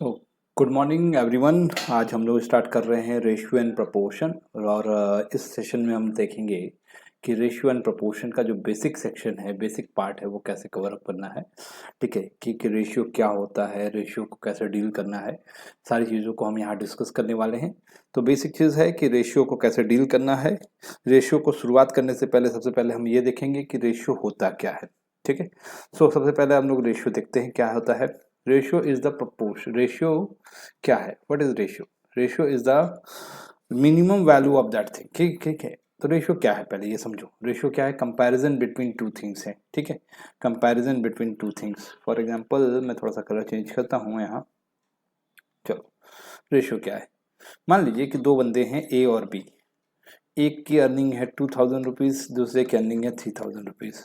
So good morning everyone. आज हम लोग स्टार्ट कर रहे हैं रेशियो एंड प्रपोर्शन और इस सेशन में हम देखेंगे कि रेशियो एंड प्रपोर्शन का जो बेसिक सेक्शन है, बेसिक पार्ट है, वो कैसे कवर अप करना है। ठीक है कि रेशियो क्या होता है, रेशियो को कैसे डील करना है, सारी चीज़ों को हम यहाँ डिस्कस करने वाले हैं। तो बेसिक चीज़ है कि रेशियो को कैसे डील करना है। रेशियो को शुरुआत करने से पहले सबसे पहले हम ये देखेंगे कि रेशियो होता क्या है। ठीक है, सो सबसे पहले हम लोग रेशियो देखते हैं क्या होता है। Ratio is the proportion. Ratio क्या है, what is ratio? Ratio is the minimum value of that thing. ठीक ठीक है, तो रेशियो क्या है पहले ये समझो। रेशियो क्या है? कंपैरिजन बिटवीन टू थिंग्स है। ठीक है, comparison between two things. For example मैं थोड़ा सा कलर चेंज करता हूँ यहाँ। चलो, रेशियो क्या है? मान लीजिए कि दो बंदे हैं ए और बी। एक की अर्निंग है 2000 रुपीज़, दूसरे की अर्निंग है 3000 रुपीज़।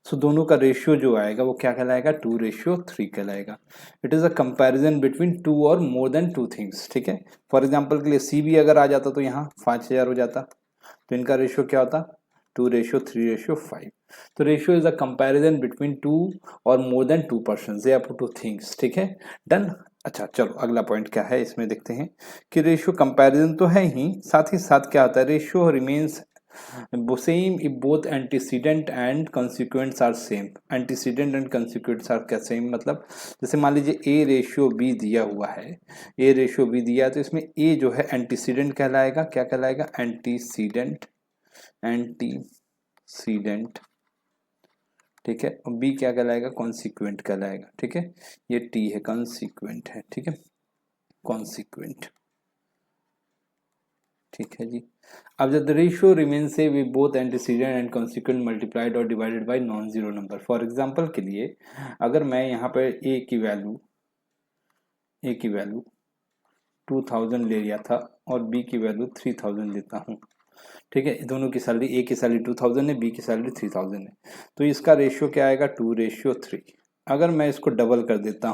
सो दोनों का रेशियो जो आएगा वो क्या कहलाएगा? 2:3 कहलाएगा। It is a comparison between two और मोर देन टू थिंग्स। ठीक है, फॉर एग्जांपल के लिए सी भी अगर आ जाता तो यहाँ 5000 हो जाता, तो इनका रेशियो क्या होता? 2:3:5। तो ratio is a comparison between two और मोर देन टू पर्सन या टू थिंग्स। ठीक है, डन। अच्छा चलो, अगला पॉइंट क्या है इसमें देखते हैं कि रेशियो कंपैरिजन तो है ही, साथ ही साथ क्या होता है? Ratio remains same if both antecedent and consequents are same. Antecedent and consequents are क्या सेम? मतलब जैसे मान लीजिए ए रेशियो बी दिया हुआ है, ए रेशियो बी दिया है, तो इसमें ए जो है एंटीसीडेंट कहलाएगा। क्या कहलाएगा? एंटीसीडेंट। एंटीसीडेंट। ठीक है, और बी क्या कहलाएगा? कॉन्सिक्वेंट कहलाएगा। ठीक है, ये टी है, कॉन्सिक्वेंट है। ठीक है, कॉन्सिक्वेंट। ठीक है जी। अब जब द रेशियो रिमेन से we both antecedent and consequent multiplied और divided by non zero number. For example के लिए अगर मैं यहाँ पर ए की वैल्यू 2000 ले लिया था और बी की वैल्यू 3000 लेता हूँ। ठीक है, दोनों की सैलरी, ए की सैलरी 2000 है, बी की सैलरी 3000 है, तो इसका रेशियो क्या आएगा? 2:3। अगर मैं इसको डबल कर देता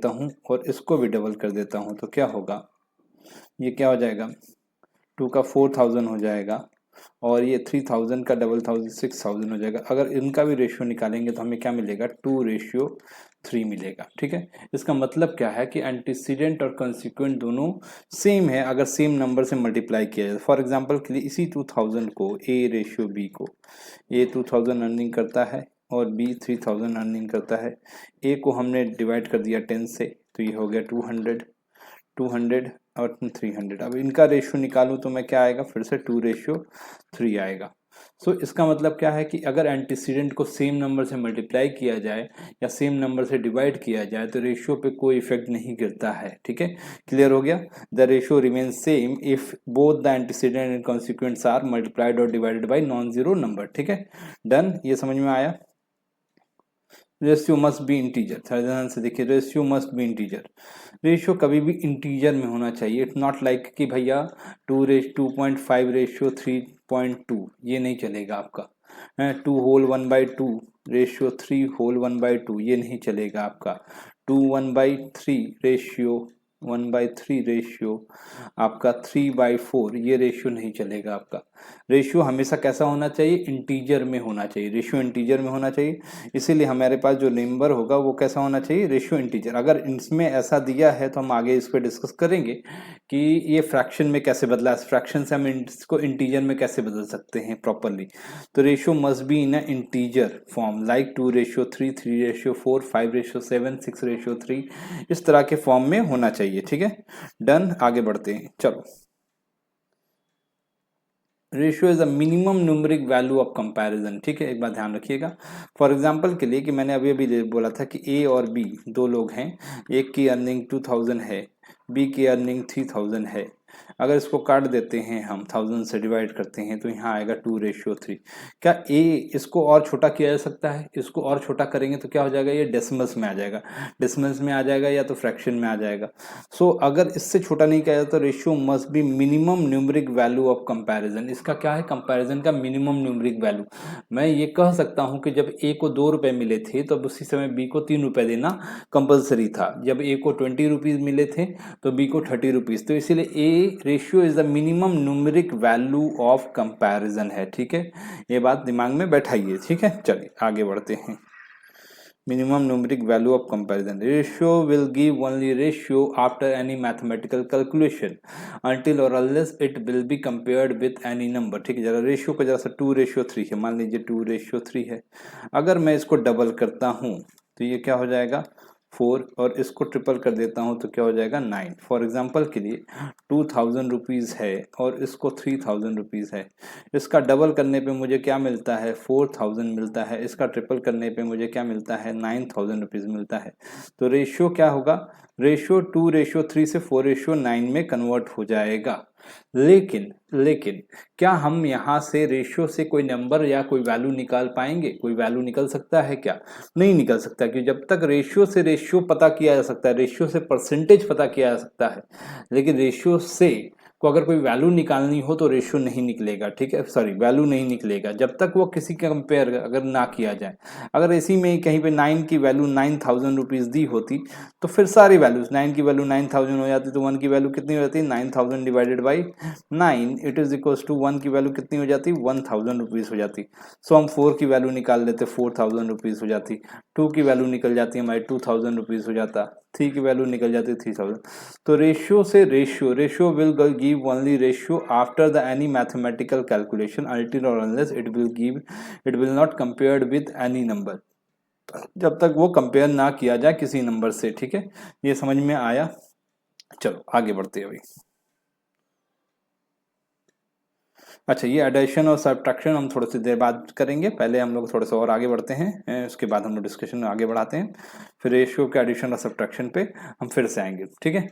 हूँ और इसको भी डबल कर देता हूँ तो क्या होगा? ये क्या हो जाएगा? 2 का 4000 हो जाएगा और ये 3000 का डबल 6000 हो जाएगा। अगर इनका भी रेशियो निकालेंगे तो हमें क्या मिलेगा? 2:3 मिलेगा। ठीक है, इसका मतलब क्या है कि एंटीसीडेंट और कंसिक्वेंट दोनों सेम है अगर सेम नंबर से मल्टीप्लाई किया जाए। फॉर एग्जांपल के लिए इसी 2000 को ए रेशियो बी को, ए 2000 अर्निंग करता है और बी 3000 अर्निंग करता है। ए को हमने डिवाइड कर दिया 10 से, तो ये हो गया 200 और 300। अब इनका रेशियो निकालूं तो मैं क्या आएगा? फिर से 2:3 आएगा। सो इसका मतलब क्या है कि अगर एंटीसीडेंट को सेम नंबर से मल्टीप्लाई किया जाए या सेम नंबर से डिवाइड किया जाए तो रेशियो पे कोई इफेक्ट नहीं गिरता है। ठीक है, क्लियर हो गया? The ratio remain same if both the antecedent and consequents are multiplied और divided by non zero number. ठीक है, डन। ये समझ में आया? Ratio must be integer. ध्यान से देखिए, ratio must be integer. Ratio कभी भी इंटीजर में होना चाहिए। इट्स नॉट लाइक कि भैया 2:2.5 रेशियो 3.2, ये नहीं चलेगा आपका। 2 होल 1/2 रेशियो 3 होल 1/2, ये नहीं चलेगा आपका। 2 1/3 रेशियो 1/3 रेशियो आपका 3/4, ये रेशियो नहीं चलेगा आपका। रेशियो हमेशा कैसा होना चाहिए? इंटीजर में होना चाहिए। रेशियो इंटीजर में होना चाहिए, इसीलिए हमारे पास जो नंबर होगा वो कैसा होना चाहिए? Ratio integer. अगर इसमें ऐसा दिया है तो हम आगे इस पर डिस्कस करेंगे कि ये फ्रैक्शन में कैसे बदला, फ्रैक्शन से हम इसको इंटीजर में कैसे बदल सकते हैं प्रॉपरली। तो ratio must be in a integer form like 2:3, 3:4, 5:7, 6:3, इस तरह के फॉर्म में होना चाहिए। ठीक है, डन। आगे बढ़ते हैं, चलो। Ratio is a minimum numeric value of comparison. ठीक है, एक बात ध्यान रखिएगा। फॉर एग्जांपल के लिए कि मैंने अभी अभी बोला था कि ए और बी दो लोग हैं, एक की अर्निंग 2000 है, बी की अर्निंग 3000 है। अगर इसको काट देते हैं हम, 1000 से डिवाइड करते हैं तो यहाँ आएगा 2:3। क्या ए इसको और छोटा किया जा सकता है? इसको और छोटा करेंगे तो क्या हो जाएगा? ये डेसिमल्स में आ जाएगा, डेसिमल्स में आ जाएगा या तो फ्रैक्शन में आ जाएगा। सो अगर इससे छोटा नहीं किया जाता तो ratio must B minimum numeric value of comparison. इसका क्या है? कंपैरिजन का मिनिमम न्यूमरिक वैल्यू। मैं ये कह सकता हूँ कि जब ए को 2 रुपए मिले थे तब उसी समय बी को 3 रुपए देना कंपलसरी था। जब ए को 20 रुपीज मिले थे तो बी को 30 रुपीज। तो इसीलिए ए ratio is the minimum numeric value of comparison है। ठीक है, ये बात दिमाग में बैठाइए। ठीक है, चलिए आगे बढ़ते हैं। minimum numeric value of comparison. Ratio will give only ratio after any mathematical calculation until or unless it will be compared with any number. ठीक है, जरा रेशियो को जरा सा 2:3 है, मान लीजिए 2:3 है। अगर मैं इसको डबल करता हूँ तो ये क्या हो जाएगा 4, और इसको ट्रिपल कर देता हूँ तो क्या हो जाएगा 9। फॉर एग्जाम्पल के लिए 2000 रुपीज़ है और इसको 3000 रुपीज़ है। इसका डबल करने पे मुझे क्या मिलता है 4000 मिलता है। इसका ट्रिपल करने पे मुझे क्या मिलता है 9000 रुपीज़ मिलता है। तो रेशियो क्या होगा, रेशियो 2:3 से 4:9 में कन्वर्ट हो जाएगा। लेकिन क्या हम यहाँ से रेशियो से कोई नंबर या कोई वैल्यू निकाल पाएंगे? कोई वैल्यू निकल सकता है क्या? नहीं निकल सकता, क्योंकि जब तक रेशियो से रेशियो पता किया जा सकता है, रेशियो से परसेंटेज पता किया जा सकता है, लेकिन रेशियो से को अगर कोई वैल्यू निकालनी हो तो रेशियो नहीं निकलेगा। ठीक है, सॉरी वैल्यू नहीं निकलेगा जब तक वो किसी का कंपेयर अगर ना किया जाए। अगर इसी में कहीं पे 9 की वैल्यू 9000 रुपीज़ दी होती तो फिर सारी वैल्यूज 9 की वैल्यू 9000 हो जाती, तो 1 की वैल्यू कितनी हो जाती 9000 divided by 9 it is equals to 1 की वैल्यू कितनी हो जाती 1000 रुपीज़ हो जाती। सो हम 4 की वैल्यू निकाल लेते 4000 रुपीज़ हो जाती। 2 की वैल्यू निकल जाती हमारी 2000 रुपीज़ हो जाता। 3 की वैल्यू निकल जाती 3000। तो रेशियो से ratio will give only ratio after the any mathematical calculation until और unless it will not compared with any number, जब तक वो कंपेयर ना किया जाए किसी नंबर से। ठीक है, ये समझ में आया? चलो आगे बढ़ते हैं अभी। अच्छा, ये एडिशन और सब्ट्रैक्शन हम थोड़ी सी देर बाद करेंगे, पहले हम लोग थोड़ा सा और आगे बढ़ते हैं, उसके बाद हम लोग डिस्कशन आगे बढ़ाते हैं, फिर रेशियो के एडिशन और सब्ट्रैक्शन पे हम फिर से आएंगे। ठीक है,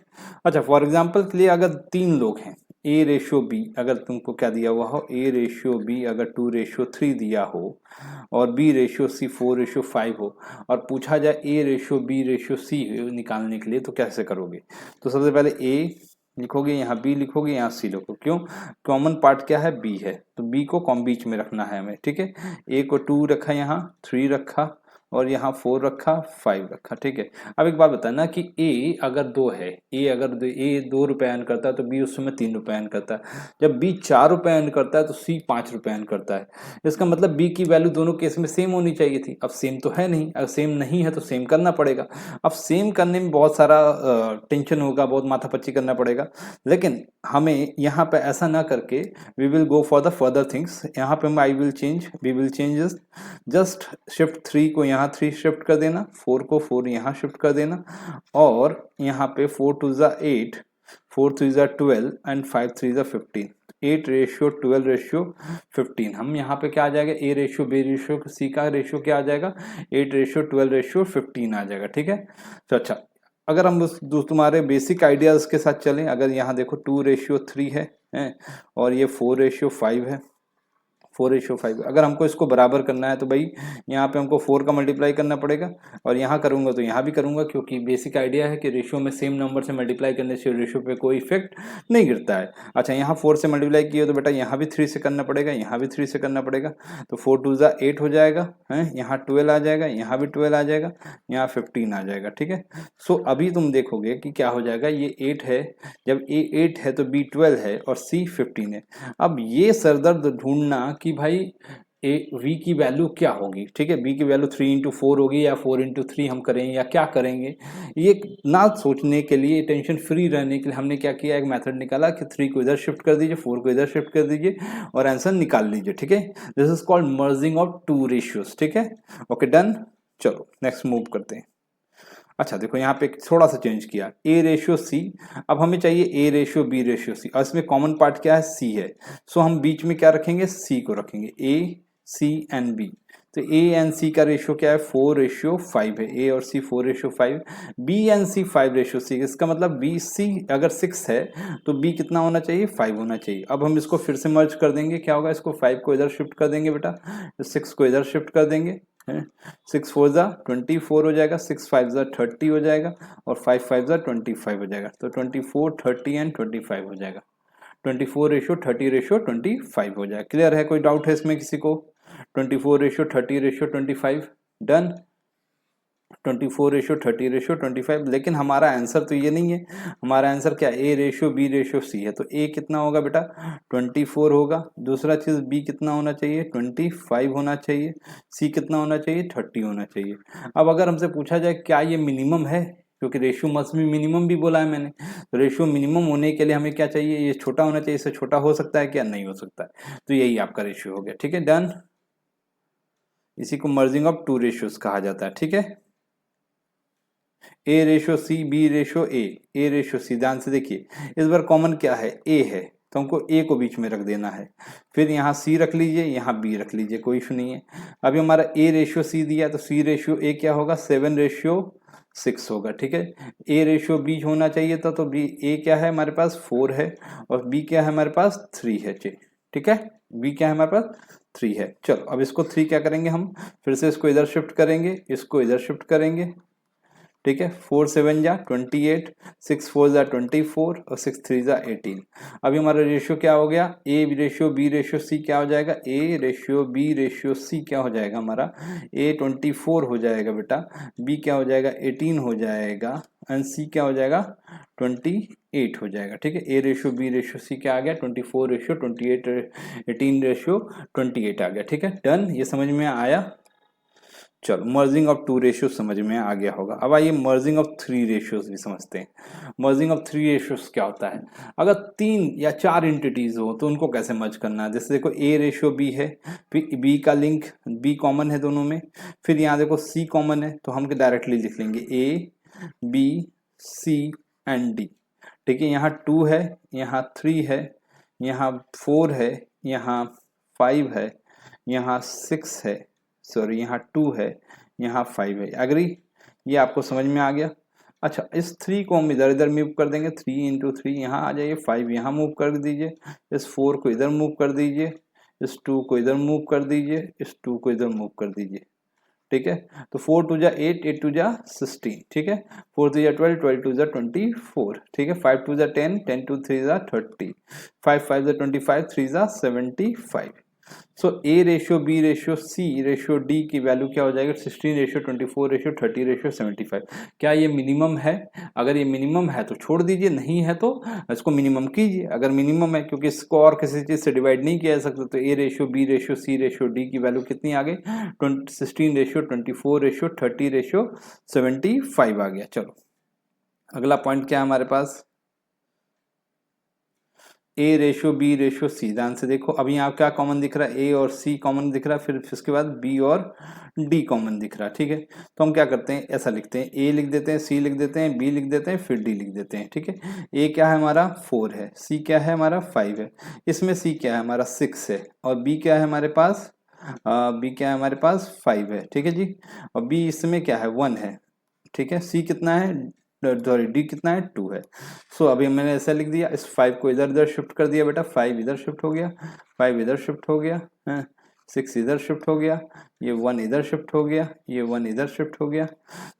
अच्छा फॉर एग्जांपल के लिए अगर 3 लोग हैं, A:B, अगर तुमको क्या दिया हुआ हो A:B अगर 2:3 दिया हो और B:C 4:5 हो और पूछा जाए A:B:C निकालने के लिए, तो कैसे करोगे? तो सबसे पहले A लिखोगे, यहाँ B लिखोगे, यहाँ C लिखोगे। क्यों? कॉमन पार्ट क्या है B है, तो B को कॉम बीच में रखना है हमें। ठीक है, A को 2 रखा, यहाँ 3 रखा और यहाँ 4 रखा, 5 रखा। ठीक है, अब एक बात बताना कि A अगर 2 है, A 2 रुपये अर्न करता है तो B उस समय 3 रुपये अर्न करता है। जब B 4 रुपये अर्न करता है तो C 5 रुपये अर्न करता है। इसका मतलब B की वैल्यू दोनों केस में सेम होनी चाहिए थी। अब सेम तो है नहीं, अगर सेम नहीं है तो सेम करना पड़ेगा। अब सेम करने में बहुत सारा टेंशन होगा, बहुत माथापच्ची करना पड़ेगा, लेकिन हमें यहाँ पे ऐसा ना करके we will go for the further things. यहाँ पे we will change just shift 3 को यहाँ 3 शिफ्ट कर देना, 4 को 4 यहाँ शिफ्ट कर देना, और यहाँ पे 4 2 ज़ा 8, 4 3 ज़ा 12 एंड 5 3 ज़ा 15, 8:12:15। हम यहाँ पे क्या आ जाएगा A:B:C का रेशियो क्या आ जाएगा 8:12:15 आ जाएगा। ठीक है, तो अच्छा अगर हम तुम्हारे बेसिक आइडियाज के साथ चलें, अगर यहाँ देखो 2:3 है और ये 4:5 है, 4:5। अगर हमको इसको बराबर करना है तो भाई यहाँ पे हमको 4 का मल्टीप्लाई करना पड़ेगा, और यहाँ करूँगा तो यहाँ भी करूँगा, क्योंकि बेसिक आइडिया है कि रेशियो में सेम नंबर से मल्टीप्लाई करने से रेशियो पे कोई इफेक्ट नहीं गिरता है। अच्छा, यहाँ 4 से मल्टीप्लाई किया तो बेटा यहाँ भी 3 से करना पड़ेगा, यहाँ भी 3 से करना पड़ेगा, तो 4 2 ज़ा 8 हो जाएगा, है यहाँ 12 आ जाएगा, यहाँ भी 12 आ जाएगा, यहाँ 15 आ जाएगा। ठीक है, सो अभी तुम देखोगे कि क्या हो जाएगा, ये 8 है, जब A 8 है तो B 12 है और C 15 है। अब ये सरदर्द ढूंढना कि भाई V की वैल्यू क्या होगी। ठीक है, B की वैल्यू 3x4 होगी या 4x3 हम करें या क्या करेंगे, ये ना सोचने के लिए, टेंशन फ्री रहने के लिए हमने क्या किया, एक मेथड निकाला कि 3 को इधर शिफ्ट कर दीजिए, 4 को इधर शिफ्ट कर दीजिए और आंसर निकाल लीजिए। ठीक है, this is called merging of 2 ratios. ठीक है, ओके डन। चलो नेक्स्ट मूव करते हैं। अच्छा देखो यहाँ पे थोड़ा सा चेंज किया, A:C, अब हमें चाहिए A:B:C, और इसमें कॉमन पार्ट क्या है C है, सो हम बीच में क्या रखेंगे C को रखेंगे, A C एंड B। तो A एंड C का रेशियो क्या है 4:5 है, A और C 4:5, B एंड C 5:6। इसका मतलब BC अगर 6 है तो B कितना होना चाहिए 5 होना चाहिए। अब हम इसको फिर से मर्ज कर देंगे, क्या होगा, इसको 5 को इधर शिफ्ट कर देंगे बेटा, 6 को इधर शिफ्ट कर देंगे, 6 4 ज़ा 24 हो जाएगा, 6 5 ज़ा 30 हो जाएगा और 5 5 ज़ा 25 हो जाएगा। तो 24 30 एंड 25 हो जाएगा, 24:30:25 हो जाएगा। क्लियर है? कोई डाउट है इसमें किसी को? 24:30:25 डन। 24:30:25, लेकिन हमारा आंसर तो ये नहीं है। हमारा आंसर क्या है, A:B:C है। तो A कितना होगा बेटा 24 होगा। दूसरा चीज B कितना होना चाहिए 25 होना चाहिए। C कितना होना चाहिए 30 होना चाहिए। अब अगर हमसे पूछा जाए क्या ये मिनिमम है, क्योंकि रेशियो मस्ट भी मिनिमम भी बोला है मैंने, तो रेशियो मिनिमम होने के लिए हमें क्या चाहिए, ये छोटा होना चाहिए। इससे छोटा हो सकता है क्या, नहीं हो सकता है। तो यही आपका रेशियो हो गया। ठीक है, डन। इसी को मर्जिंग ऑफ टू रेशियोज कहा जाता है। ठीक है, A:C, B:A ध्यान से देखिए। इस बार कॉमन क्या है, A है, तो हमको A को बीच में रख देना है। फिर यहाँ C रख लीजिए, यहाँ B रख लीजिए, कोई इशू नहीं है। अभी हमारा A:C दिया तो C:A क्या होगा 7:6 होगा। ठीक है, A:B होना चाहिए था, तो B A क्या है हमारे पास 4 है और B क्या है हमारे पास 3 है। ठीक है, B क्या है हमारे पास 3 है। चलो अब इसको 3 क्या करेंगे हम, फिर से इसको इधर शिफ्ट करेंगे, इसको इधर शिफ्ट करेंगे। ठीक है, 4 7 जा 28, 6 4 जा 24 और 6 3 जा 18। अभी हमारा रेशियो क्या हो गया, A:B:C क्या हो जाएगा, A:B:C क्या हो जाएगा हमारा, A 24 हो जाएगा बेटा, B क्या हो जाएगा 18 हो जाएगा एंड C क्या हो जाएगा 28 हो जाएगा। ठीक है, A:B:C क्या आ गया 24:28, 18:28 आ गया। ठीक है, डन। ये समझ में आया। चलो मर्जिंग ऑफ टू रेशियो समझ में आ गया होगा। अब आइए मर्जिंग ऑफ थ्री रेशियोज भी समझते हैं। मर्जिंग ऑफ थ्री रेशियोज क्या होता है, अगर 3 या 4 एंटिटीज हो तो उनको कैसे मर्ज करना है। जैसे देखो A:B है, फिर B का लिंक B कॉमन है दोनों में, फिर यहाँ देखो C कॉमन है, तो हम डायरेक्टली लिख लेंगे A:B:C एंड D। ठीक है, यहाँ 2 है, यहाँ 3 है, यहाँ 4 है, यहाँ 5 है, यहाँ 6 है, सॉरी यहाँ 2 है, यहाँ 5 है। एग्री, ये आपको समझ में आ गया। अच्छा, इस 3 को हम इधर इधर मूव कर देंगे, 3 × 3 यहाँ आ जाइए, 5 यहाँ मूव कर दीजिए, इस 4 को इधर मूव कर दीजिए, इस 2 को इधर मूव कर दीजिए, इस 2 को इधर मूव कर दीजिए। ठीक है, तो 4 2 जा 8, 8 2 जा 16। ठीक है, 4 3 जा 12, 12 2 जा 24। ठीक है, 5 2 जा 10, 10 2 3 जा 30, 5 5 जा 25, 3 जा 75। सो A:B:C D की वैल्यू क्या हो जाएगा 16:24:30:75। क्या ये मिनिमम है, अगर ये मिनिमम है तो छोड़ दीजिए, नहीं है तो इसको मिनिमम कीजिए। अगर मिनिमम है, क्योंकि इसको और किसी चीज से डिवाइड नहीं किया जा सकता, तो A:B:C की वैल्यू कितनी आ गई 16:24:30:75 आ गया। चलो अगला पॉइंट क्या है हमारे पास, A:B:C। ध्यान से देखो, अभी यहाँ क्या कॉमन दिख रहा है, A और C कॉमन दिख रहा है, फिर उसके बाद B और D कॉमन दिख रहा है। ठीक है, तो हम क्या करते हैं, ऐसा लिखते हैं, A लिख देते हैं, C लिख देते हैं, B लिख देते हैं, फिर D लिख देते हैं। ठीक है, A क्या है हमारा 4 है, C क्या है हमारा 5 है, इसमें C क्या है हमारा 6 है, और B क्या है हमारे पास B क्या है हमारे पास 5 है। ठीक है जी, और B इसमें क्या है 1 है। ठीक है, C कितना है, सॉरी D कितना है 2 है। सो अभी मैंने ऐसा लिख दिया, इस 5 को इधर इधर शिफ्ट कर दिया बेटा, 5 इधर शिफ्ट हो गया, 5 इधर शिफ्ट हो गया, 6 इधर शिफ्ट हो गया, ये 1 इधर शिफ्ट हो गया, ये 1 इधर शिफ्ट हो गया,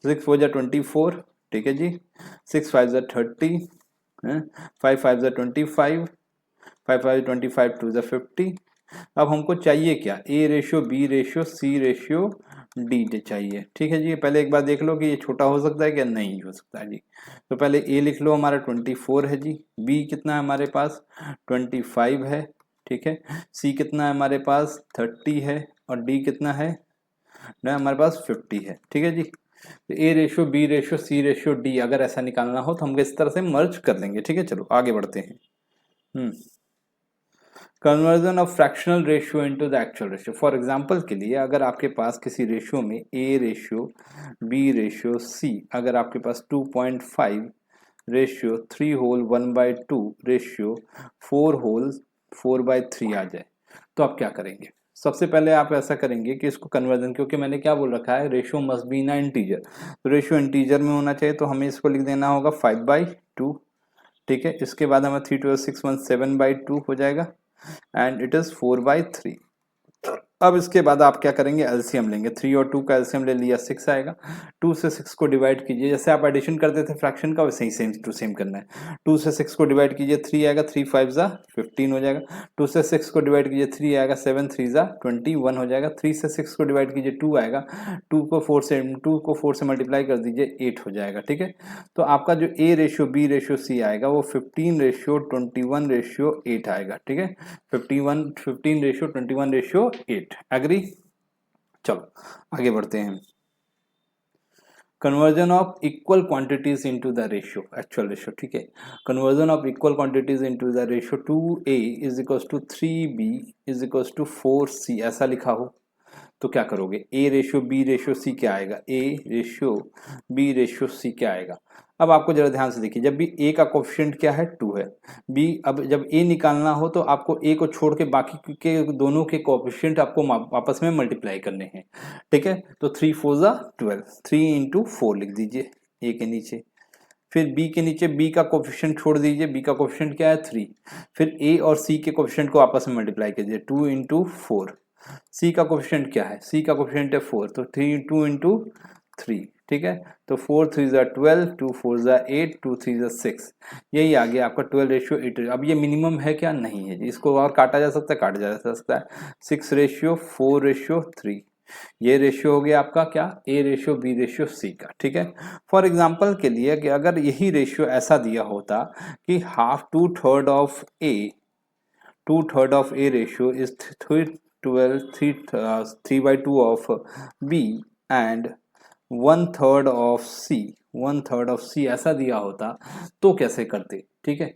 6 4 जा 24। ठीक है जी, 6 5 जा 30, 5 5 जा 25, 5 5 25, 2 जा 50। अब हमको चाहिए क्या, A:B:C D चाहिए। ठीक है जी, पहले एक बार देख लो कि ये छोटा हो सकता है क्या, नहीं हो सकता है जी। तो पहले A लिख लो, हमारा 24 है जी, B कितना है हमारे पास 25 है। ठीक है, C कितना है हमारे पास 30 है, और D कितना है ना हमारे पास 50 है। ठीक है जी, तो A:B:C D अगर ऐसा निकालना हो तो हम इस तरह से मर्ज कर लेंगे। ठीक है, चलो आगे बढ़ते हैं। Conversion of fractional ratio into the actual ratio. For example के लिए, अगर आपके पास किसी रेशियो में A:B:C, अगर आपके पास 2.5 रेशियो 3/1/2 रेशियो 4/4/3 आ जाए, तो आप क्या करेंगे। सबसे पहले आप ऐसा करेंगे कि इसको कन्वर्जन, क्योंकि मैंने क्या बोल रखा है, ratio must be in integer, तो रेशियो इंटीजर में होना चाहिए, तो हमें इसको लिख देना होगा 5/2। ठीक है, इसके बाद हमें 3 2 6 1 7/2 हो जाएगा, एंड इट इज 4/3। अब इसके बाद आप क्या करेंगे, एलसीएम लेंगे। 3 और 2 का एलसीएम ले लिया, 6 आएगा। 2 से 6 को डिवाइड कीजिए, जैसे आप एडिशन करते थे फ्रैक्शन का वैसे ही सेम टू सेम करना है। 2 से 6 को डिवाइड कीजिए, 3 आएगा, 3 5 जा 15 हो जाएगा। 2 से 6 को डिवाइड कीजिए, 3 आएगा, 7 3 जा 21 हो जाएगा। 3 से 6 को डिवाइड कीजिए, 2 आएगा, 2 को 4 से मल्टीप्लाई कर दीजिए, 8 हो जाएगा। ठीक है, तो आपका जो A ratio B ratio C आएगा वो 15:21:8 आएगा। ठीक है, 15:21:8। एग्री? चलो आगे बढ़ते हैं। Conversion of equal quantities into the ratio, actual ratio. ठीक है, conversion of equal quantities into the ratio 2a is equals to 3b is equals to 4c, ऐसा लिखा हो तो क्या करोगे, A ratio B ratio C क्या आएगा, A ratio B ratio C क्या आएगा। अब आपको जरा ध्यान से देखिए, जब भी ए का कोफिशिएंट क्या है, 2 है, बी, अब जब ए निकालना हो तो आपको ए को छोड़ के बाकी के दोनों के कोफिशिएंट आपको आपस में मल्टीप्लाई करने हैं। ठीक है, तो 3 4 जा 12, 3 इंटू 4 लिख दीजिए ए के नीचे। फिर बी के नीचे बी का कोफिशिएंट छोड़ दीजिए, बी का कोफिशिएंट क्या है, 3। फिर ए और सी के कोफिशिएंट को आपस में मल्टीप्लाई कीजिए, 2 इंटू 4। सी का कोफिशिएंट क्या है, सी का कोफिशिएंट है 4, तो 2 इंटू 3। ठीक है, तो 4 3 जा 12, 2 4 जा 8, 2 3 जा 6, यही आ गया आपका 12:8। अब ये मिनिमम है क्या, नहीं है जी, इसको और काटा जा सकता है, काटा जा सकता है। 6:4:3 ये रेशियो हो गया आपका क्या, A ratio B ratio C का। ठीक है, फॉर एग्जांपल के लिए कि अगर यही रेशियो ऐसा दिया होता कि half 2/3 of A ratio is 3/2 of B and 1/3 of C ऐसा दिया होता तो कैसे करते। ठीक है,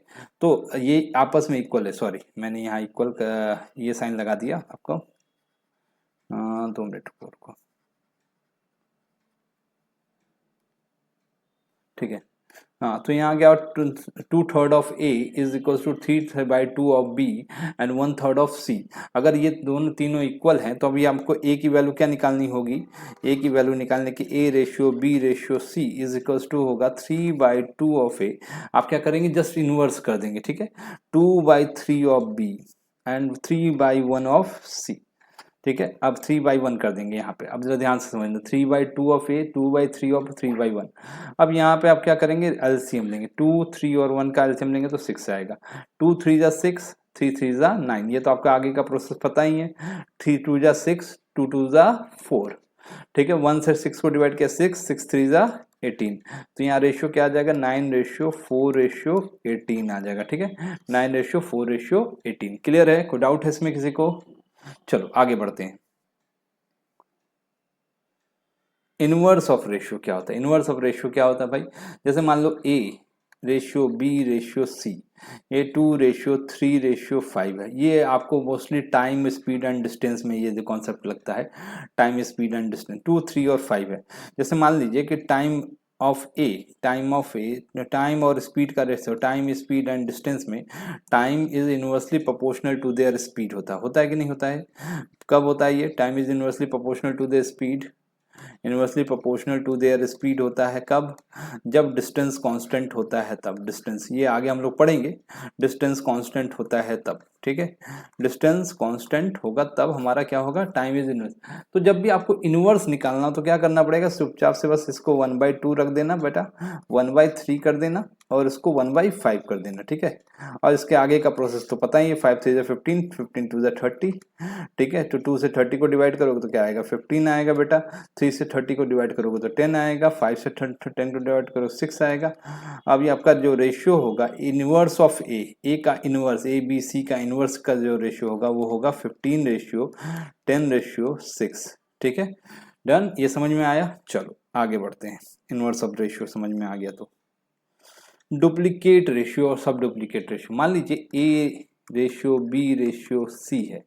तो ये आपस में इक्वल है, सॉरी मैंने यहाँ इक्वल ये साइन लगा दिया आपको, 2 मिनट को। ठीक है, हाँ, तो यहाँ गया 2/3 of A is equal to 3/2 of B and 1/3 of C. अगर ये दोनों तीनों इक्वल हैं तो अभी आपको ए की वैल्यू क्या निकालनी होगी, ए की वैल्यू निकालने की A ratio B ratio C is equal to होगा 3/2 ऑफ ए। आप क्या करेंगे, जस्ट इनवर्स कर देंगे। ठीक है, 2/3 ऑफ बी एंड 3/1 ऑफ सी। ठीक है, अब 3/1 कर देंगे यहाँ पे, अब जरा ध्यान से समझना, 3/2 ऑफ ए, 2/3 ऑफ 3/1। अब यहाँ पे आप क्या करेंगे, एलसीएम लेंगे, 2 3 और 1 का एलसीएम लेंगे तो 6 आएगा। 2 3 जा 6, 3 3 जा 9, ये तो आपका आगे का प्रोसेस पता ही है। 3 2 जा 6, 2 2 जा 4। ठीक है, 1 से 6 को डिवाइड किया 6, 6 3 जा 18, तो यहाँ रेशियो क्या आ जाएगा, 9:4:18 आ जाएगा। ठीक है, 9:4:18। क्लियर है, कोई डाउट है इसमें किसी को? चलो आगे बढ़ते हैं। इनवर्स ऑफ रेशियो क्या होता है, इनवर्स ऑफ रेशियो क्या होता है भाई, जैसे मान लो A ratio B ratio C, ये 2:3:5 है। ये आपको mostly time speed and distance में ये जो कॉन्सेप्ट लगता है, टाइम स्पीड एंड डिस्टेंस 2 3 और 5 है। जैसे मान लीजिए कि टाइम टाइम और स्पीड का ratio, time speed and distance में time is inversely proportional to their speed होता है कि नहीं होता है? कब होता है ये, time is inversely proportional to their speed, inversely proportional to their speed होता है कब, जब डिस्टेंस कांस्टेंट होता है तब। डिस्टेंस ये आगे हम लोग पढ़ेंगे, डिस्टेंस कांस्टेंट होता है तब। ठीक है, डिस्टेंस कांस्टेंट होगा तब हमारा क्या होगा, टाइम इज इनवर्स। तो जब भी आपको इनवर्स निकालना तो क्या करना पड़ेगा, चुपचाप से बस इसको 1/2 रख देना बेटा, 1/3 कर देना और इसको 1/5 कर देना। ठीक है, और इसके आगे का प्रोसेस तो पता ही है, 5 3 15, 15 2 30। ठीक है, तो 2 से 30 को डिवाइड करोगे तो क्या आएगा, 15 आएगा बेटा। 3 से 30 को डिवाइड करोगे तो 10 आएगा। 5 से 10 को डिवाइड करो 6 आएगा। अब ये आपका जो रेशियो होगा इनवर्स ऑफ ए का इनवर्स, ए बी सी का इनवर्स का जो रेशियो होगा वो होगा 15:10:6। ठीक है, डन, ये समझ में आया। चलो आगे बढ़ते हैं, इनवर्स ऑफ रेशियो समझ में आ गया तो डुप्लीकेट रेशियो और सब डुप्लीकेट रेशियो। मान लीजिए A ratio B ratio C है।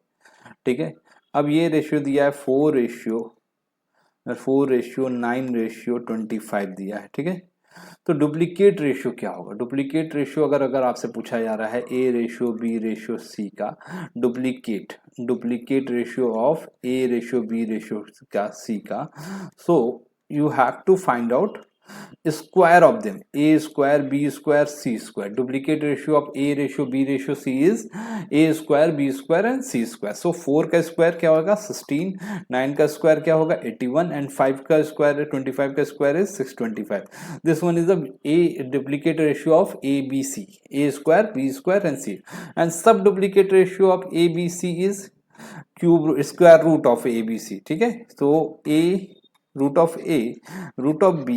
ठीक है, अब ये रेशियो दिया है 4:9:25 दिया है। ठीक है, तो डुप्लीकेट रेशियो क्या होगा, डुप्लीकेट रेशियो अगर आपसे पूछा जा रहा है A ratio B ratio C का duplicate ratio of A ratio B ratio का सी का, so you have to find out square of them, a square, b square, c square. Duplicate ratio of a ratio, b ratio, c is a square, b square and c square. So 4 का square क्या होगा 16, 9 का square क्या होगा 81 and 5 का square 25 का square is 625. This one is the a duplicate ratio of a b c, a square, b square and c. And sub duplicate ratio of a b c is cube square root of A B C. ठीक है, तो a root of a, root of b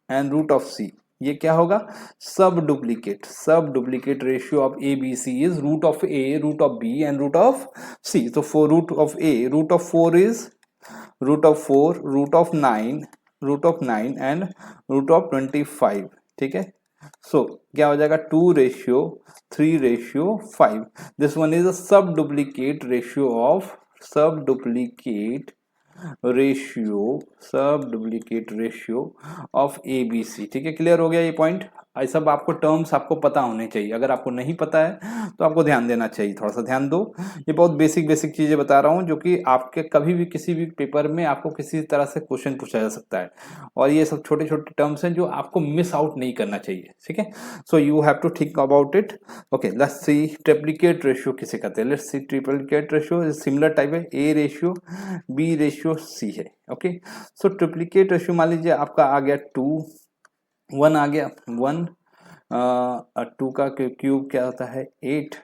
and root of c, ये क्या होगा सब duplicate ratio of A B C is root of a, root of b and root of c. तो four root of a, root of 4 is root of 4, root of 9 and root of 25. ठीक है, so क्या हो जाएगा 2 ratio 3 ratio 5. This one is a sub duplicate ratio of of A B C. ठीक है, clear हो गया ये पॉइंट. ये सब आपको टर्म्स आपको पता होने चाहिए. अगर आपको नहीं पता है तो आपको ध्यान देना चाहिए, थोड़ा सा ध्यान दो. ये बहुत बेसिक चीजें बता रहा हूँ जो कि आपके कभी भी किसी भी पेपर में आपको किसी तरह से क्वेश्चन पूछा जा सकता है. और ये सब छोटे छोटे टर्म्स हैं जो आपको मिस आउट नहीं करना चाहिए. ठीक है, so you have to think about it. Okay, let's see triplicate ratio किसे कहते हैं. Let's see triplicate ratio similar type है, A ratio B ratio C है. ओके, सो ट्रिप्लिकेट रेशियो मान लीजिए आपका आ गया 2, 1 आ गया 1, 2 का क्यूब क्या होता है 8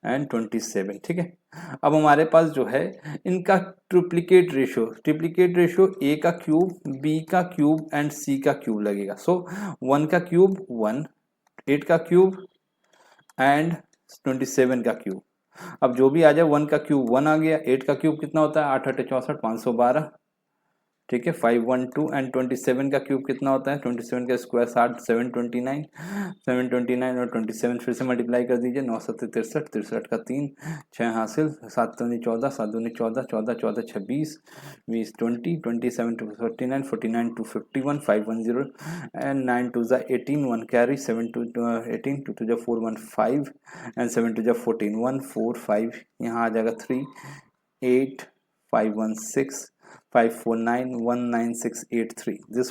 एंड 27. ठीक है, अब हमारे पास जो है इनका ट्रिप्लिकेट रेशियो ए का क्यूब, बी का क्यूब एंड सी का क्यूब लगेगा. सो 1 का क्यूब 1, 8 का क्यूब एंड 27 का क्यूब. अब जो भी आ जाए 1 का क्यूब 1 आ गया, 8 का क्यूब कितना होता है 8 8 64 512. ठीक है, 512 एंड 27 का क्यूब कितना होता है 27 का स्क्वायर 60 729 और 27 फिर से मल्टीप्लाई कर दीजिए 9 7 63 63 का 3 6 हासिल 7 दूनी 14 7 दूनी 14 14 14 26 20 20 27 to 49 49 to 51 510 and 9 to the 18 1 carry 7 to 18 2 to the 4 1 5 and 7 to the 14 1 4 5 यहाँ आ जाएगा 3 8 5 1 6 549 19683. This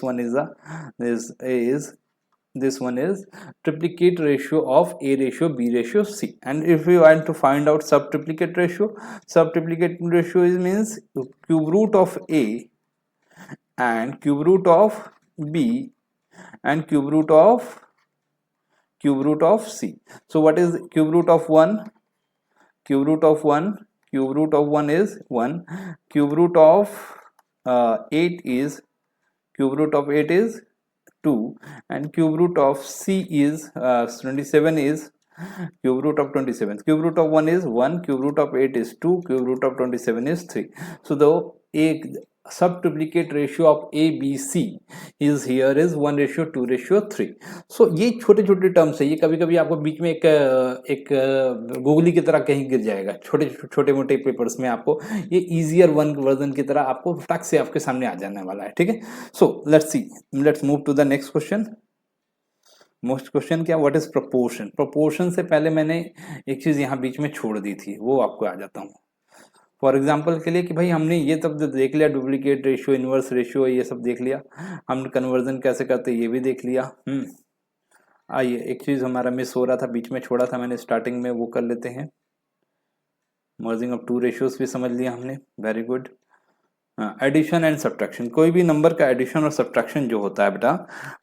one is triplicate ratio of A ratio B ratio C. And if we want to find out subtriplicate ratio is means cube root of A and cube root of B and cube root of C. So what is cube root of 1? Cube root of 1 is 1. Cube root of 8 is 2, and cube root of C is 27 is cube root of 27. Cube root of 1 is 1, cube root of 8 is 2, cube root of 27 is 3. So the subtriplicate ratio of A B C is here is 1:2:3. So ये छोटे छोटे terms है, ये कभी कभी आपको बीच में एक गूगली की तरह कहीं गिर जाएगा. छोटे मोटे पेपर्स में आपको ये इजियर वर्जन की तरह आपको टक से आपके सामने आ जाने वाला है. ठीक है, so let's move to the next question. Most question क्या, व्हाट इज प्रोपोर्शन से पहले मैंने एक चीज यहाँ बीच में छोड़ दी थी, वो आपको आ जाता हूँ. फॉर एग्जाम्पल के लिए कि भाई हमने ये सब देख लिया, डुप्लीकेट रेशियो, इनवर्स रेशियो, ये सब देख लिया. हम कन्वर्जन कैसे करते ये भी देख लिया. आइए, एक चीज़ हमारा मिस हो रहा था, बीच में छोड़ा था मैंने स्टार्टिंग में, वो कर लेते हैं. मर्जिंग ऑफ 2 रेशियोज भी समझ लिया हमने, very good. Addition and subtraction, कोई भी नंबर का एडिशन और सब्ट्रैक्शन जो होता है बेटा,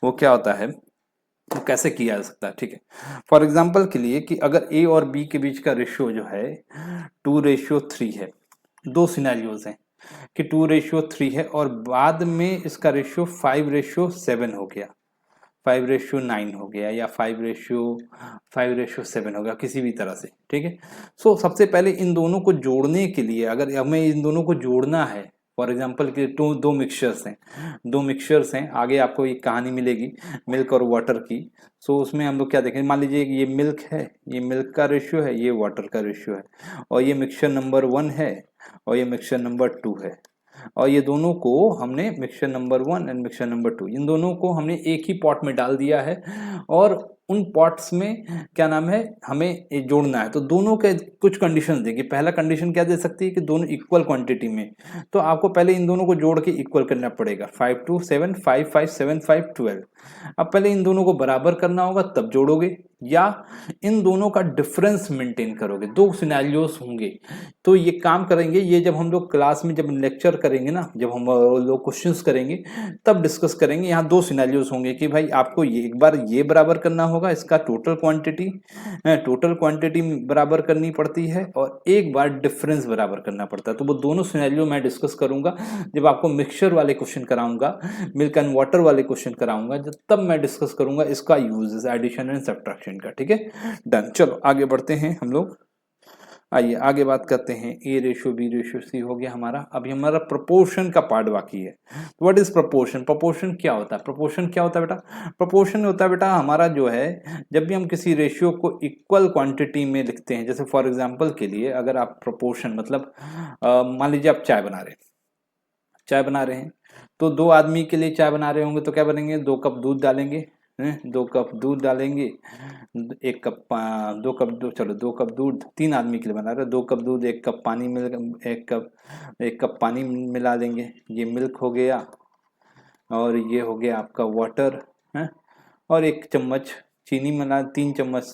वो क्या होता है, वो कैसे किया जा सकता है. ठीक है, फॉर एग्जाम्पल के लिए कि अगर ए और बी के बीच का रेशियो जो है 2:3 है, 2 सिनेरियोज हैं कि 2:3 है और बाद में इसका रेशियो 5:7 हो गया, 5:9 हो गया या 5:7 हो गया, किसी भी तरह से. ठीक है, सो सबसे पहले इन दोनों को जोड़ने के लिए, अगर हमें इन दोनों को जोड़ना है, फॉर एग्जाम्पल के दो मिक्सचर्स हैं, आगे आपको एक कहानी मिलेगी मिल्क और वाटर की. सो उसमें हम लोग क्या देखें, मान लीजिए ये मिल्क है, ये मिल्क का रेशियो है, ये वाटर का रेशियो है, और ये मिक्सचर नंबर 1 है और ये मिक्सचर नंबर 2 है, और ये दोनों को हमने mixture number 1 and mixture number 2, इन दोनों को हमने एक ही पॉट में डाल दिया है और उन पॉट्स में क्या नाम है हमें ये जोड़ना है। तो दोनों के कुछ कंडीशन देगी। पहला कंडीशन क्या दे सकती है कि दोनों इक्वल क्वांटिटी में, तो आपको पहले इन दोनों को जोड़ के इक्वल करना पड़ेगा। 5 2 7 5 5 7 5 12। अब पहले इन दोनों को बराबर करना होगा तब जोड़ोगे, या इन दोनों का डिफरेंस मेंटेन करोगे। दो सिनेरियोस होंगे तो ये काम करेंगे। ये जब हम लोग क्लास में जब लेक्चर करेंगे ना, जब हम लोग क्वेश्चंस करेंगे तब डिस्कस करेंगे। यहाँ दो सिनेरियोस होंगे कि भाई आपको ये एक बार ये बराबर करना होगा, इसका टोटल क्वांटिटी बराबर करनी पड़ती है, और एक बार डिफरेंस बराबर करना पड़ता है। तो वो दोनों सिनेरियो मैं डिस्कस करूंगा जब आपको मिक्सचर वाले क्वेश्चन कराऊंगा, मिल्क एंड वाटर वाले क्वेश्चन कराऊंगा, तब मैं डिस्कस करूंगा इसका यूज एडिशन एंड सब्ट्रैक्शन का। ठीक है, डन। चलो आगे बढ़ते हैं हम लोग। आइए आगे बात करते हैं। A ratio B ratio C हो गया हमारा। अभी हमारा प्रोपोर्शन का पार्ट बाकी है। तो व्हाट इज प्रोपोर्शन? प्रोपोर्शन क्या होता है? प्रोपोर्शन क्या होता है बेटा? प्रोपोर्शन होता है बेटा हमारा जो है, जब भी हम किसी रेशियो को इक्वल क्वांटिटी में लिखते हैं। जैसे फॉर एग्जांपल के लिए अगर आप प्रोपोर्शन मतलब मान लीजिए आप चाय बना रहे हैं, तो दो आदमी के लिए चाय बना रहे होंगे तो क्या बनेंगे? 2 कप दूध डालेंगे, 2 कप दूध डालेंगे, 1 कप 2 कप दूध, चलो 2 कप दूध 3 आदमी के लिए बना रहे हैं। 2 कप दूध 1 कप पानी मिल 1 कप पानी मिला देंगे, ये मिल्क हो गया, और ये हो गया आपका वाटर है, और 1 चम्मच चीनी मिला, 3 चम्मच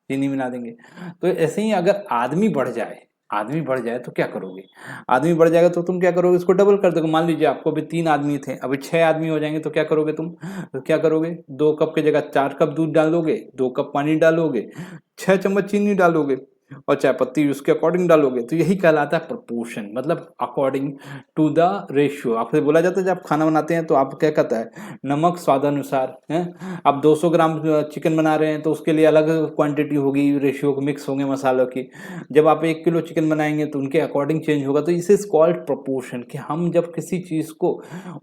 चीनी मिला देंगे। तो ऐसे ही अगर आदमी बढ़ जाए तो क्या करोगे? आदमी बढ़ जाएगा तो तुम क्या करोगे? इसको डबल कर दोगे। मान लीजिए आपको अभी 3 आदमी थे, अभी 6 आदमी हो जाएंगे तो क्या करोगे तुम? तो क्या करोगे? 2 कप की जगह 4 कप दूध डालोगे, 2 कप पानी डालोगे, 6 चम्मच चीनी डालोगे, और चाय पत्ती उसके अकॉर्डिंग डालोगे। तो यही कहलाता है प्रपोर्शन, मतलब अकॉर्डिंग टू द रेशियो। आपसे बोला जाता है जब आप खाना बनाते हैं तो आप क्या कहता है, नमक स्वादानुसार है। आप 200 ग्राम चिकन बना रहे हैं तो उसके लिए अलग क्वांटिटी होगी, रेशियो मिक्स होंगे मसालों की। जब आप 1 किलो चिकन बनाएंगे तो उनके अकॉर्डिंग चेंज होगा। तो इसे कॉल्ड प्रपोर्शन, कि हम जब किसी चीज को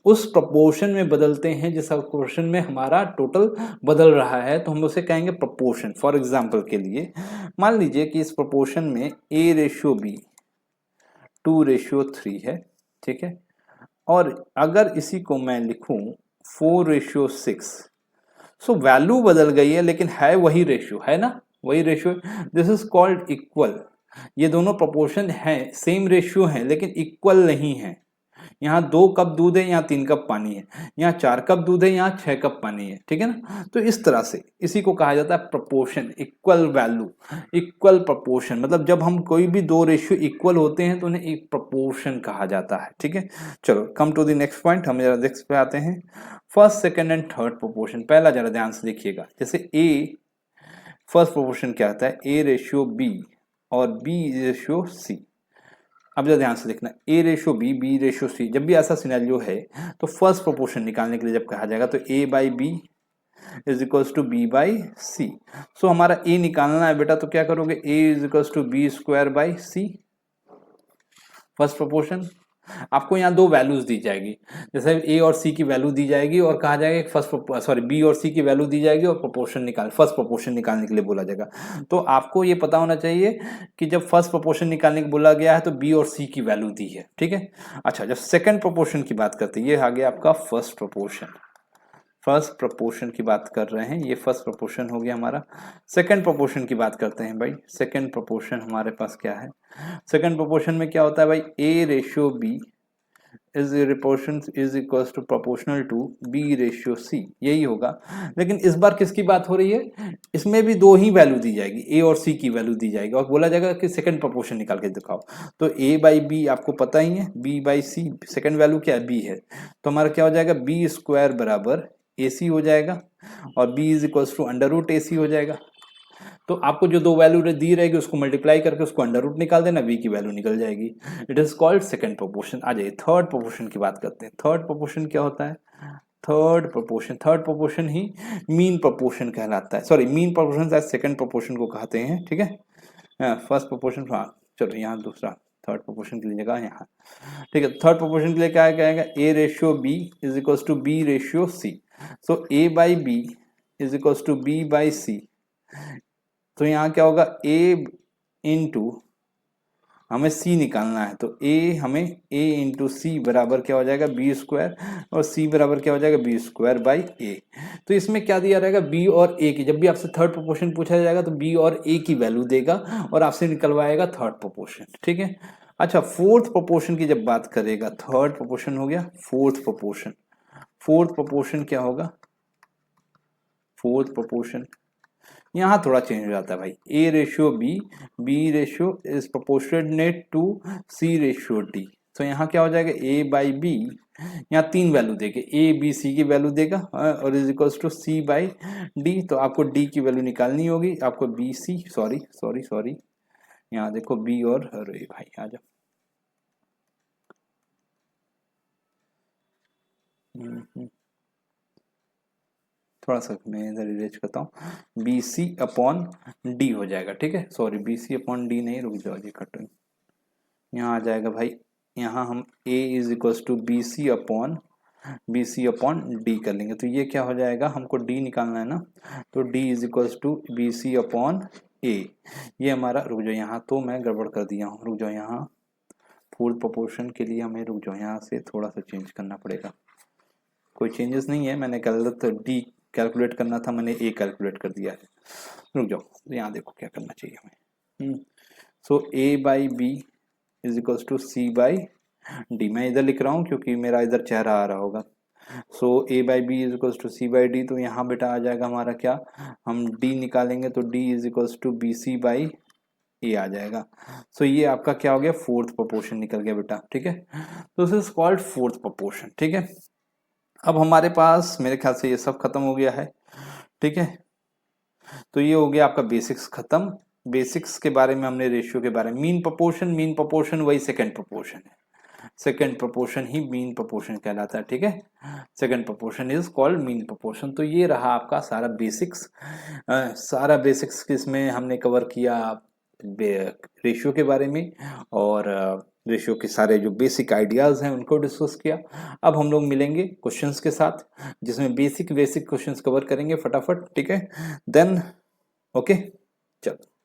उस प्रपोर्शन में बदलते हैं जिस प्रपोर्शन में हमारा टोटल बदल रहा है, तो हम उसे कहेंगे प्रपोर्शन। फॉर एग्जाम्पल के लिए मान लीजिए कि इस प्रपोर्शन में A रेशियो B 2 रेशियो 3 है, ठीक है। और अगर इसी को मैं लिखूं 4 रेशियो 6, सो वैल्यू बदल गई है लेकिन है वही रेशियो, है ना, वही ratio. This is called equal. ये दोनों प्रोपोर्शन हैं, सेम रेशियो हैं लेकिन इक्वल नहीं है। यहाँ 2 कप दूध है, यहाँ 3 कप पानी है, यहाँ 4 कप दूध है, यहाँ 6 कप पानी है, ठीक है ना। तो इस तरह से इसी को कहा जाता है proportion, equal value, equal proportion. मतलब जब हम कोई भी दो रेशियो इक्वल होते हैं तो उन्हें एक प्रोपोर्शन कहा जाता है, ठीक है। चलो come to the next point, हम जरा नेक्स्ट पे आते हैं। First second and third proportion. पहला जरा ध्यान से देखिएगा, जैसे ए फर्स्ट प्रोपोर्शन क्या आता है, ए रेशियो बी और बी रेशियो सी। अब जरा ध्यान से देखना, A ratio B ratio C, जब भी ऐसा सिनेरियो है तो फर्स्ट प्रोपोर्शन निकालने के लिए जब कहा जाएगा तो A by B is equals to B by C. So हमारा ए निकालना है बेटा, तो क्या करोगे, A is equals to B square by C, first proportion. आपको यहाँ दो वैल्यूज दी जाएगी, जैसे ए और सी की वैल्यू दी जाएगी और कहा जाएगा फर्स्ट सॉरी बी और सी की वैल्यू दी जाएगी और फर्स्ट प्रोपोर्शन निकालने के लिए बोला जाएगा। तो आपको ये पता होना चाहिए कि जब फर्स्ट प्रोपोर्शन निकालने को बोला गया है तो बी और सी की वैल्यू दी है, ठीक है। अच्छा, जब सेकंड प्रोपोर्शन की बात करते हैं, ये आ गया आपका फर्स्ट प्रोपोर्शन की बात कर रहे हैं, ये फर्स्ट प्रोपोर्शन हो गया हमारा। सेकंड प्रोपोर्शन की बात करते हैं भाई। सेकंड प्रोपोर्शन हमारे पास क्या है, सेकंड प्रोपोर्शन में क्या होता है भाई, A ratio B is equals to proportional to B ratio C, यही होगा। लेकिन इस बार किसकी बात हो रही है, इसमें भी दो ही वैल्यू दी जाएगी, ए और सी की वैल्यू दी जाएगी और बोला जाएगा कि सेकंड प्रोपोर्शन निकाल के दिखाओ। तो ए बाई बी आपको पता ही है, B by C, second value क्या है, बी है, तो हमारा क्या हो जाएगा, बी स्क्वायर बराबर ए सी हो जाएगा और B is equals to under root A C हो जाएगा। तो आपको जो दो वैल्यू दी रहेगी उसको मल्टीप्लाई करके उसको अंडर रूट निकाल देना, v की वैल्यू निकल जाएगी। It is called second proportion. आ जाइए थर्ड प्रोपोर्शन की बात करते हैं। थर्ड प्रोपोर्शन क्या होता है, थर्ड प्रोपोर्शन ही मीन प्रोपोर्शन कहलाता है। सॉरी, मीन प्रोपोर्शन शायद सेकंड प्रोपोर्शन को कहते हैं, ठीक है। फर्स्ट प्रोपोर्शन, हाँ चलो यहाँ दूसरा थर्ड प्रोपोर्शन के लिए जगह यहाँ, ठीक है। थर्ड प्रोपोर्शन के लिए क्या कहेगा, A ratio B is equals to B ratio C. So A by B is equals to B by C. तो यहाँ क्या होगा, a इंटू हमें सी निकालना है, तो ए हमें ए इंटू सी बराबर क्या हो जाएगा बी स्क्वायर, और सी बराबर क्या हो जाएगा बी स्क्वायर बाई ए। तो इसमें क्या दिया रहेगा बी और ए की, जब भी आपसे थर्ड प्रोपोर्शन पूछा जाएगा तो बी और ए की वैल्यू देगा और आपसे निकलवाएगा थर्ड प्रोपोर्शन, ठीक है। अच्छा, फोर्थ प्रोपोर्शन की जब बात करेगा, थर्ड प्रोपोर्शन हो गया, फोर्थ प्रोपोर्शन, फोर्थ प्रोपोर्शन क्या होगा, फोर्थ प्रोपोर्शन यहाँ थोड़ा चेंज हो जाता है भाई, A ratio B, B ratio is proportionate to C ratio D. तो यहाँ क्या हो जाएगा ए बाई बी, यहाँ तीन वैल्यू देके ए बी सी की वैल्यू देगा और is equals to C by D. तो आपको डी की वैल्यू निकालनी होगी, आपको B C, sorry sorry sorry, यहाँ देखो बी और, अरे भाई आ जाओ, थोड़ा सा मैं इधर इरेज करता हूँ, बी सी अपॉन डी हो जाएगा, ठीक है, sorry B C upon D नहीं, रुक जाओ जी कट, यहाँ आ जाएगा भाई, यहाँ हम a is equals to B C upon D कर लेंगे। तो ये क्या हो जाएगा, हमको d निकालना है ना, तो d is equals to B C upon A. ये हमारा, रुक जाओ यहाँ तो मैं गड़बड़ कर दिया हूँ, रुक जाओ यहाँ फोर्थ प्रोपोर्शन के लिए हमें, रुक जाओ यहाँ से थोड़ा सा चेंज करना पड़ेगा, कोई चेंजेस नहीं है, मैंने गलत डी कैलकुलेट करना था, मैंने ए कैलकुलेट कर दिया है। रुक जाओ, यहाँ देखो क्या करना चाहिए हमें, so A by B is equals to C by D, मैं इधर लिख रहा हूँ क्योंकि मेरा इधर चेहरा आ रहा होगा। So A by B is equals to C by D, तो यहाँ बेटा आ जाएगा हमारा क्या, हम डी निकालेंगे तो D is equals to B C by A आ जाएगा। सो ये आपका क्या हो गया, फोर्थ प्रोपोर्शन निकल गया बेटा, ठीक है। तो this is called fourth proportion, ठीक है। अब हमारे पास मेरे ख्याल से ये सब खत्म हो गया है, ठीक है। तो ये हो गया आपका बेसिक्स खत्म, बेसिक्स के बारे में हमने रेशियो के बारे में, मीन प्रोपोर्शन वही सेकंड प्रोपोर्शन है, सेकंड प्रोपोर्शन ही मीन प्रोपोर्शन कहलाता है, ठीक है। Second proportion is called mean proportion. तो ये रहा आपका सारा बेसिक्स, सारा बेसिक्स किसमें हमने कवर किया, रेशियो के बारे में, और रेशियो के सारे जो बेसिक आइडियाज हैं उनको डिस्कस किया। अब हम लोग मिलेंगे क्वेश्चंस के साथ, जिसमें बेसिक क्वेश्चंस कवर करेंगे फटाफट, ठीक है। देन ओके, चलो।